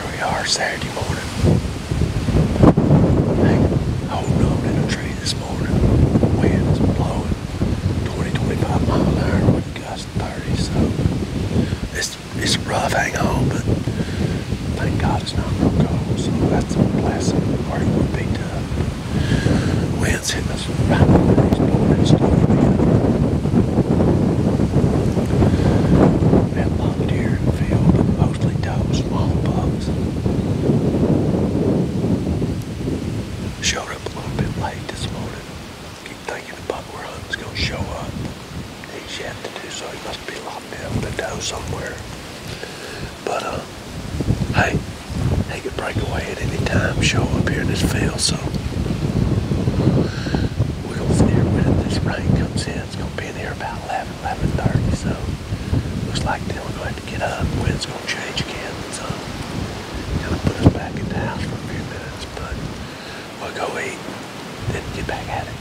Here we are Saturday morning. Hey, holding on in a tree this morning. Wind's blowing 20-25 mile an hour with gusts 30, so it's rough, hang on, but thank God it's not real cold, so that's a blessing, or it would be tough. Wind's hitting us right in the face, blowing that stuff in. We had a lot of deer in the field, but mostly does, small bucks. Showed up a little bit late this morning. Keep thinking the buck we're hunting is going to show up. He's yet to do so. He must be locked in with a doe somewhere. But, hey, he could break away at any time, show up here in this field, so we're going to sit here when this rain comes in. It's going to be in here about 11:30, so looks like then we're going to have to get up. Wind's going to change again, so kind of put us back in the house for a few minutes, but we'll go eat, then get back at it.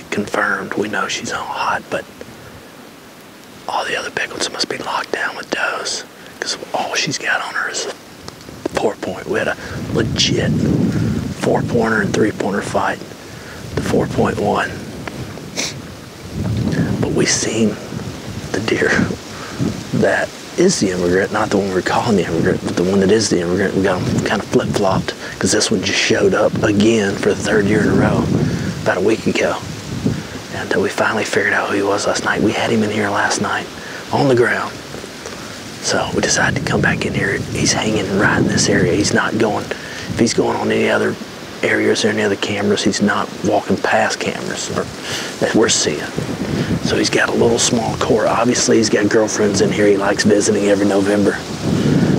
Confirmed, we know she's on hot, but all the other big ones must be locked down with does, because all she's got on her is a 4-point. We had a legit 4-pointer and 3-pointer fight, the 4.1, but we seen the deer that is the immigrant, not the one we're calling the immigrant, but the one that is the immigrant. We got them kind of flip-flopped, because this one just showed up again for the 3rd year in a row about a week ago. Until we finally figured out who he was last night. We had him in here last night on the ground. So we decided to come back in here. He's hanging right in this area. He's not going, if he's going on any other areas or any other cameras, he's not walking past cameras that we're seeing. So he's got a little small core. Obviously he's got girlfriends in here. He likes visiting every November.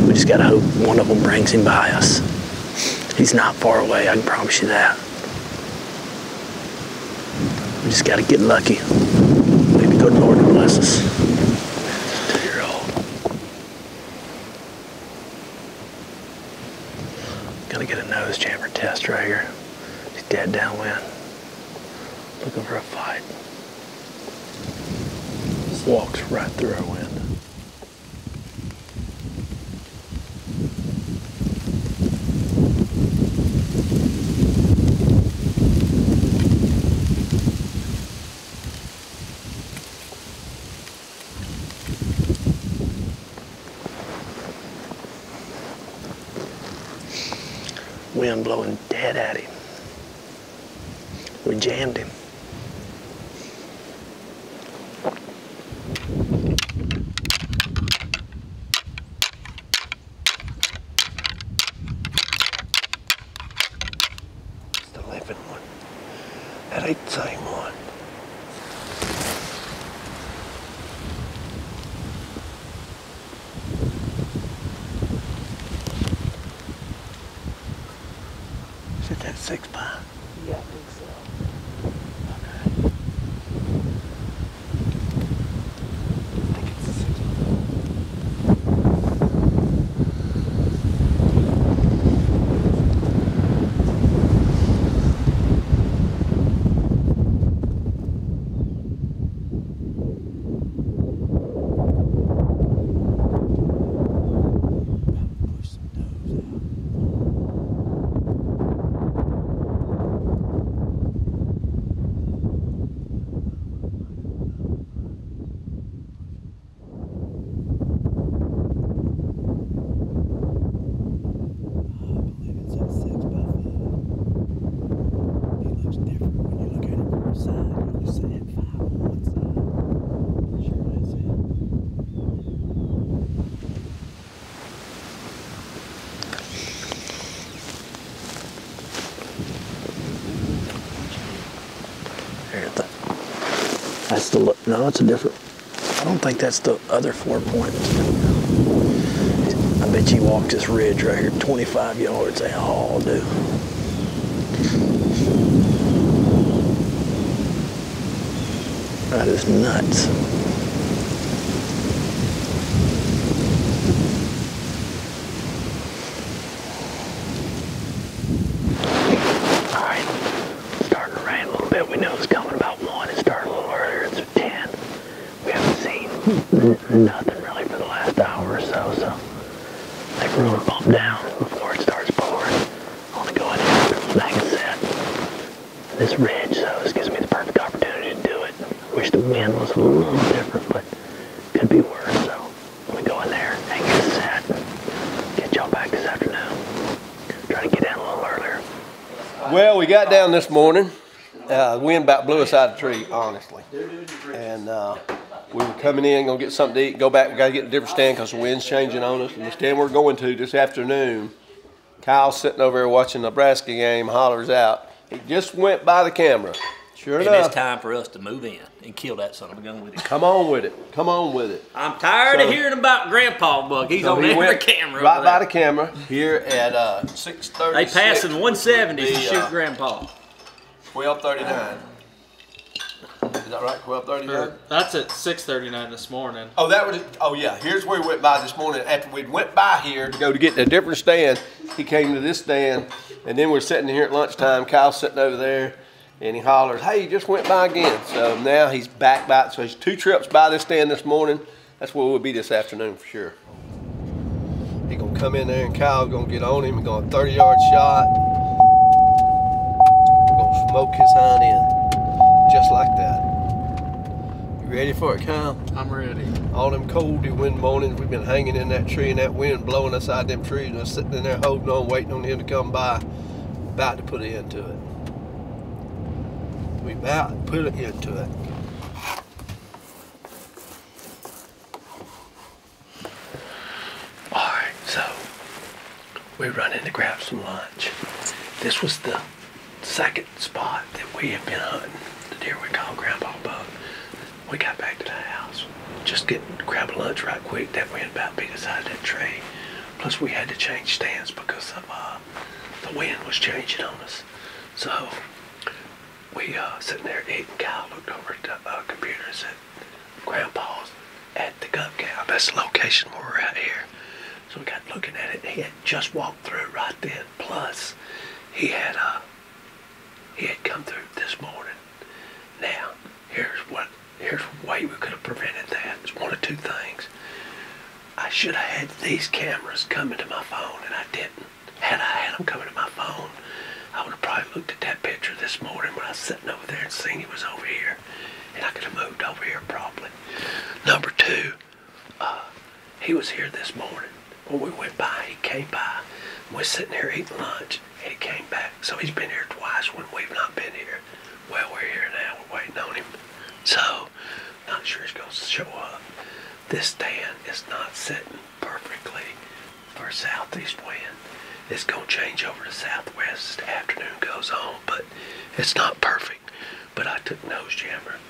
We just gotta hope one of them brings him by us. He's not far away, I can promise you that. We just got to get lucky. Maybe good Lord will bless us. 2-year-old. Gonna get a nose jammer test right here. He's dead downwind. Looking for a fight. Walks right through our wind. Wind blowing dead at him. We jammed him. It's the living one. That ain't the same one. Is it that 6-5? Yeah, I think so. Okay. I think it's a 6-5. That's the look. No, it's a different. I don't think that's the other 4 points. I bet you walked this ridge right here, 25 yards. They all do. That is nuts. All right, starting to rain a little bit. We know it's coming about 1. It started a little earlier. It's at 10. We haven't seen nothing really for the last hour or so. So I think we're going to bump down before it starts pouring. I want to go in here and back and set this ridge. So this gives me the perfect opportunity to do it. Wish the wind was a little different, but could be worse. So I'm going to go in there and get it set. Get y'all back this afternoon. Try to get in a little earlier. Well, we got down this morning. The wind about blew us out of the tree, honestly. And we were coming in, gonna get something to eat, go back. We gotta get a different stand because the wind's changing on us. And the stand we're going to this afternoon, Kyle's sitting over there watching the Nebraska game, hollers out. He just went by the camera. Sure enough. And it's time for us to move in and kill that son of a gun with it. Come on with it. Come on with it. I'm tired of hearing about Grandpa Buck. He's on every camera. Right by the camera here at 6:30. They passing 170 to shoot Grandpa. 12:39. Is that right? 12:39. That's at 6:39 this morning. Oh, that was. Oh, yeah. Here's where we went by this morning. After we went by here to go to get a different stand, he came to this stand, and then we're sitting here at lunchtime. Kyle's sitting over there, and he hollers, "Hey, you just went by again." So now he's back by. So he's 2 trips by this stand this morning. That's where we'll be this afternoon for sure. He's gonna come in there, and Kyle's gonna get on him and go a 30-yard shot. We're gonna smoke his hind end, just like that. You ready for it, Kyle? I'm ready. All them coldy wind mornings, we've been hanging in that tree and that wind blowing us out them trees, and we're sitting in there holding on, waiting on him to come by. About to put an end to it. We about to put an end to it. All right, so we run in to grab some lunch. This was the second spot that we have been hunting the deer we call Grandpa Buck. We got back to the house, just grab a lunch right quick. That wind about beat us out of that tree. Plus we had to change stands because of the wind was changing on us. So we sitting there eating. Kyle looked over at the computer and said, "Grandpa's at the Gov Camp. That's the location where we're at here." So we got looking at it. He had just walked through right then. Plus he had come through this morning. Now here's a way we could have prevented that. It's one of 2 things. I should have had these cameras coming to my phone, and I didn't. Had I had them coming to my phone, I would have probably looked at that picture this morning when I was sitting over there and seen he was over here, and I could have moved over here probably. Number 2, he was here this morning. When we went by, he came by. We're sitting here eating lunch, and he came back. So he's been here twice when we've not been here. Well, we're here now. We're waiting on him. So, not sure he's going to show up. This stand is not sitting perfectly for a southeast wind. It's going to change over to southwest as the afternoon goes on, but it's not perfect. But I took nose jammer,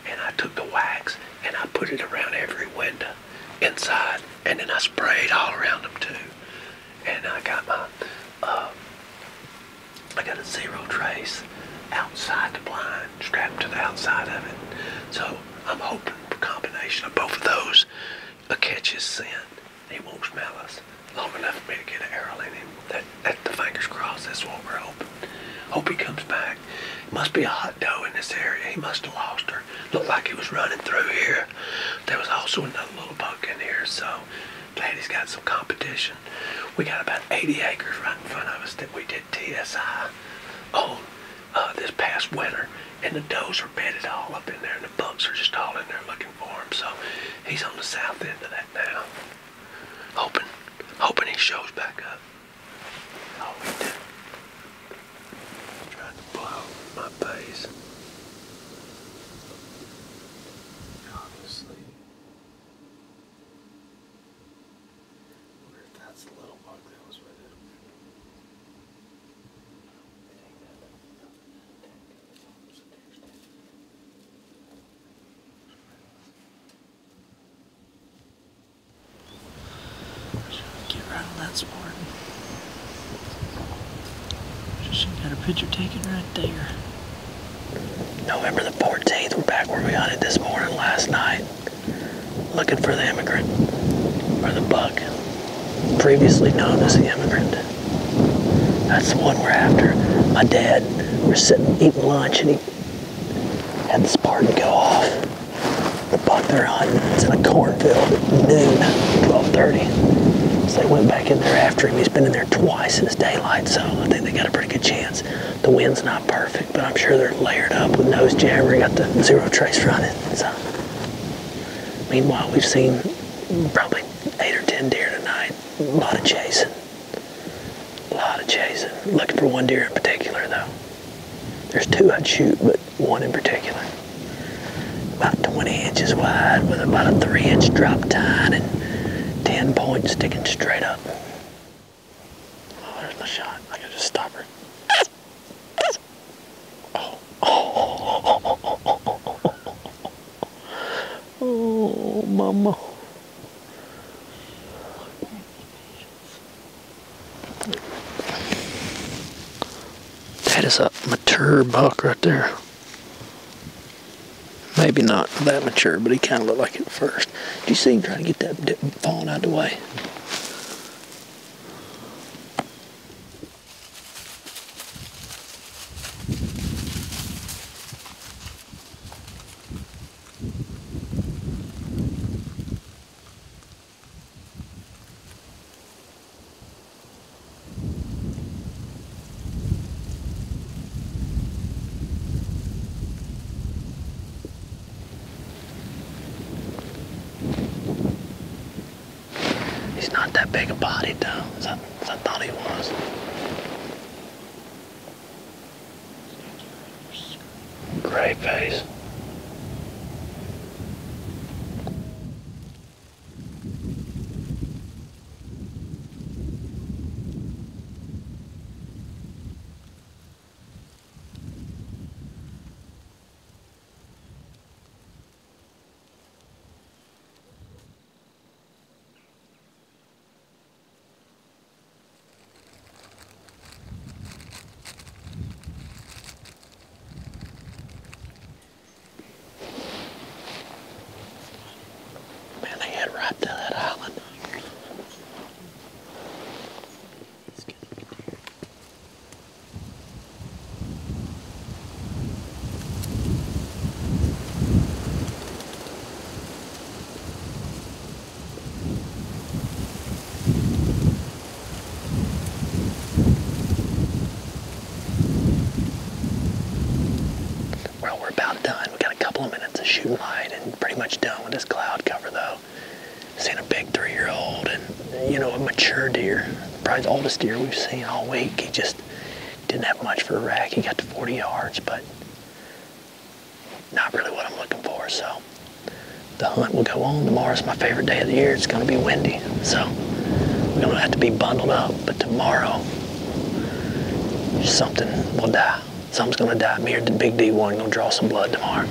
and I took the wax, and I put it around every window inside, and then I sprayed all around them too. And I got my, I got a zero trace outside the blind, strapped to the outside of it. So I'm hoping for a combination of both of those will catch his scent. He won't smell us long enough for me to get an arrow in him. That the fingers crossed, that's what we're hoping. Hope he comes back. Must be a hot doe in this area. He must have lost her. Looked like he was running through here. There was also another little buck in here, so glad he's got some competition. We got about 80 acres right in front of us that we did TSI on this past winter, and the does are bedded all up in there, and the bucks are just all in there looking for him. So he's on the south end of that now. Hoping he shows back up. Oh, he did. Trying to blow my face. Honestly. I wonder if that's the little bug that was with it. a picture taken right there. November the 14th, we're back where we hunted this morning, last night, looking for the immigrant, or the buck, previously known as the immigrant. That's the one we're after. My dad, we're sitting eating lunch, and he had the Spartan go off. The buck they're hunting is in a cornfield at noon, 12:30. So they went back in there after him. He's been in there twice since daylight, so I think they got a pretty good chance. The wind's not perfect, but I'm sure they're layered up with nose jammer. Got the zero trace running. So, meanwhile, we've seen probably 8 or 10 deer tonight. A lot of chasing. A lot of chasing. Looking for one deer in particular, though. There's 2 I'd shoot, but one in particular. About 20 inches wide with about a 3-inch drop tine and 10 points sticking straight up. Oh, there's my shot. I can just stop her. Oh, mama. That is a mature buck right there. Maybe not that mature, but he kind of looked like it at first. Did you see him trying to get that falling out of the way? He's not that big a body, though, as I thought he was. Gray face. Right to that island. Well, we're about done. We got a couple of minutes of shooting light and pretty much done with this cloud cover, though. Seen a big 3-year-old and, you know, a mature deer. Probably the oldest deer we've seen all week. He just didn't have much for a rack. He got to 40 yards, but not really what I'm looking for. So the hunt will go on. Tomorrow's my favorite day of the year. It's going to be windy, so we're going to have to be bundled up. But tomorrow, something will die. Something's going to die. Me or the big D1 going to draw some blood tomorrow.